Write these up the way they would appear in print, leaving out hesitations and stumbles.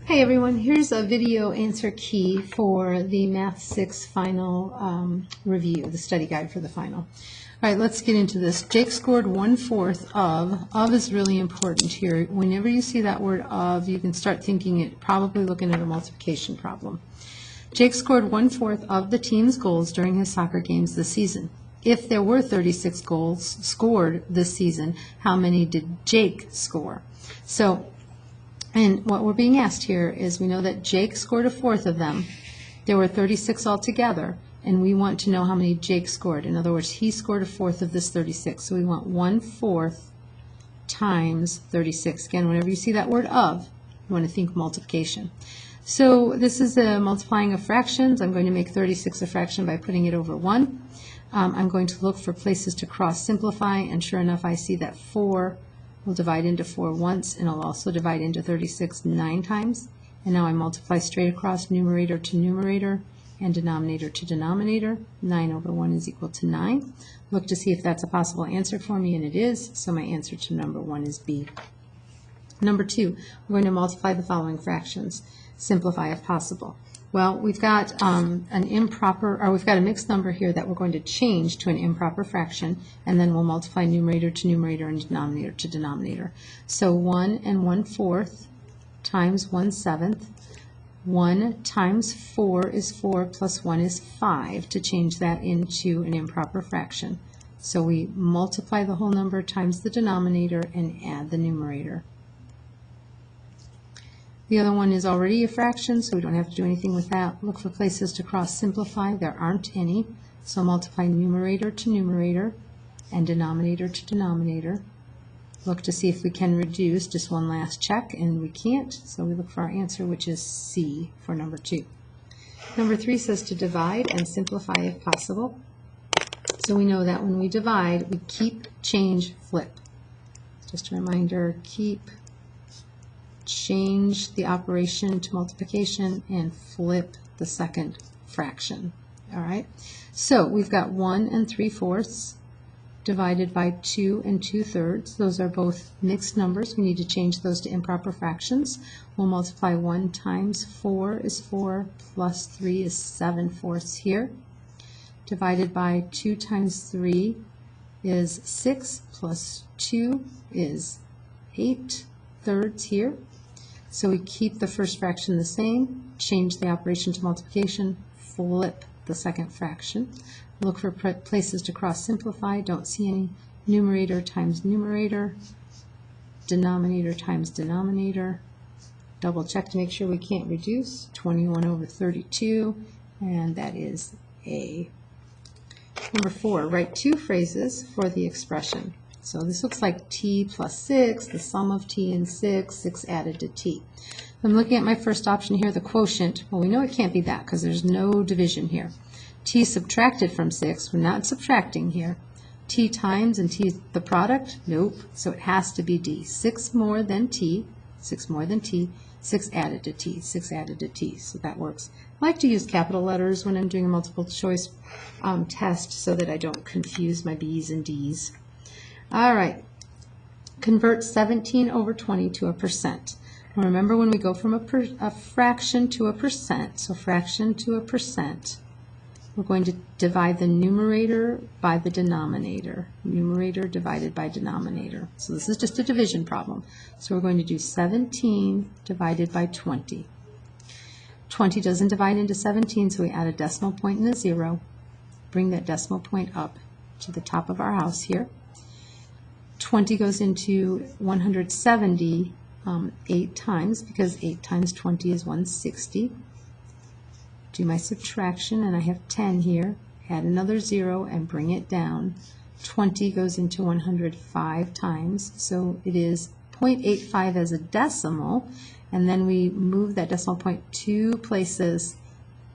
Hey everyone, here's a video answer key for the Math 6 final review, the study guide for the final. All right, let's get into this. Jake scored 1/4 of. Of is really important here. Whenever you see that word of, you can start thinking it, probably looking at a multiplication problem. Jake scored 1/4 of the team's goals during his soccer games this season. If there were 36 goals scored this season, how many did Jake score? And what we're being asked here is, we know that Jake scored 1/4 of them. There were 36 altogether, and we want to know how many Jake scored. In other words, he scored 1/4 of this 36. So we want 1/4 times 36. Again, whenever you see that word of, you want to think multiplication. So this is a multiplying of fractions. I'm going to make 36 a fraction by putting it over 1. I'm going to look for places to cross simplify, and sure enough, I see that 4 will divide into 4 once, and I'll also divide into 36 9 times. And now I multiply straight across, numerator to numerator and denominator to denominator. 9 over 1 is equal to 9. Look to see if that's a possible answer for me, and it is, so my answer to number 1 is B. Number 2, we're going to multiply the following fractions. Simplify if possible. Well, we've got we've got a mixed number here that we're going to change to an improper fraction, and then we'll multiply numerator to numerator and denominator to denominator. So 1 1/4 times 1/7. 1 times 4 is 4 plus 1 is 5 to change that into an improper fraction. So we multiply the whole number times the denominator and add the numerator. The other one is already a fraction, so we don't have to do anything with that. Look for places to cross simplify. There aren't any. So multiply numerator to numerator and denominator to denominator. Look to see if we can reduce. Just one last check, and we can't. So we look for our answer, which is C for number 2. Number 3 says to divide and simplify if possible. So we know that when we divide, we keep, change, flip. Just a reminder, keep, change the operation to multiplication, and flip the second fraction. All right, so we've got 1 3/4 divided by 2 2/3. Those are both mixed numbers. We need to change those to improper fractions. We'll multiply 1 times 4 is 4 plus 3 is 7/4 here, divided by 2 times 3 is 6 plus 2 is 8/3 here. So we keep the first fraction the same, change the operation to multiplication, flip the second fraction. Look for places to cross simplify, don't see any. Numerator times numerator, denominator times denominator. Double check to make sure we can't reduce. 21 over 32, and that is A. Number 4, write 2 phrases for the expression. So this looks like t plus 6, the sum of t and 6 added to t. I'm looking at my first option here, the quotient. Well, we know it can't be that because there's no division here. T subtracted from 6, we're not subtracting here. T times and t the product? Nope. So it has to be D. 6 more than t, 6 more than t, 6 added to t, 6 added to t. So that works. I like to use capital letters when I'm doing a multiple choice test so that I don't confuse my B's and D's. All right, convert 17 over 20 to a percent. Now remember, when we go from a fraction to a percent, so fraction to a percent, we're going to divide the numerator by the denominator. Numerator divided by denominator. So this is just a division problem. So we're going to do 17 divided by 20. 20 doesn't divide into 17, so we add a decimal point and a 0. Bring that decimal point up to the top of our house here. 20 goes into 170 8 times, because 8 times 20 is 160. Do my subtraction, and I have 10 here. Add another 0 and bring it down. 20 goes into 105 times, so it is 0.85 as a decimal, and then we move that decimal point 2 places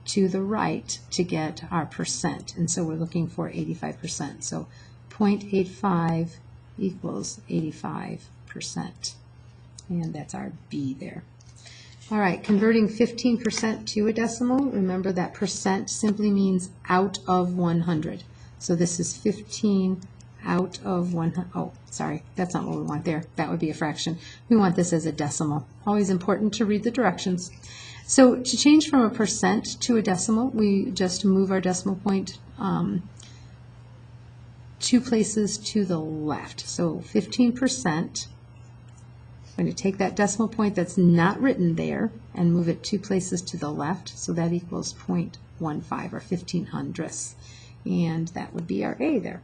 to the right to get our percent, and so we're looking for 85%. So 0.85 equals 85%, and that's our B there. All right, converting 15% to a decimal. Remember that percent simply means out of 100. So this is 15 out of 100. Oh, sorry, that's not what we want there. That would be a fraction. We want this as a decimal. Always important to read the directions. So to change from a percent to a decimal, we just move our decimal point 2 places to the left. So 15%. I'm going to take that decimal point that's not written there and move it 2 places to the left. So that equals 0.15 or 15 hundredths. And that would be our A there.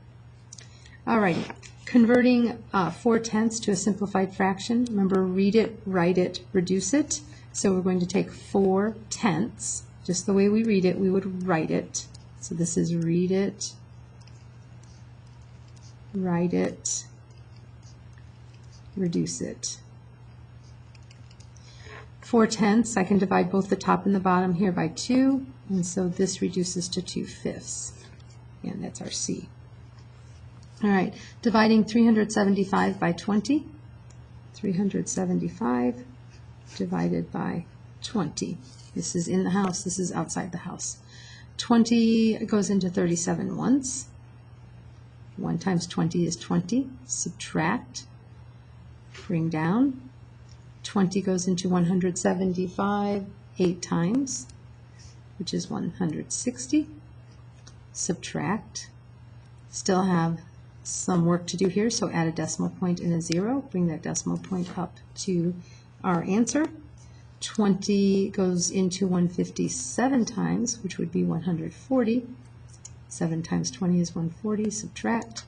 All right, converting 4/10 to a simplified fraction. Remember, read it, write it, reduce it. So we're going to take 4/10, just the way we read it, we would write it. So this is read it, write it, reduce it. 4/10, I can divide both the top and the bottom here by 2, and so this reduces to 2/5. And that's our C. All right, dividing 375 by 20. 375 divided by 20. This is in the house, this is outside the house. 20 goes into 37 once. 1 times 20 is 20. Subtract, bring down. 20 goes into 175 8 times, which is 160. Subtract. Still have some work to do here, so add a decimal point and a 0. Bring that decimal point up to our answer. 20 goes into 157 times, which would be 140. 7 times 20 is 140. Subtract.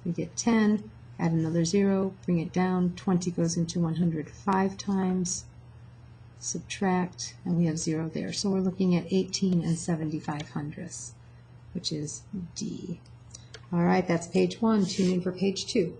We get 10. Add another 0. Bring it down. 20 goes into 105 times. Subtract. And we have 0 there. So we're looking at 18 75 hundredths, which is D. All right, that's page 1. Tune in for page 2.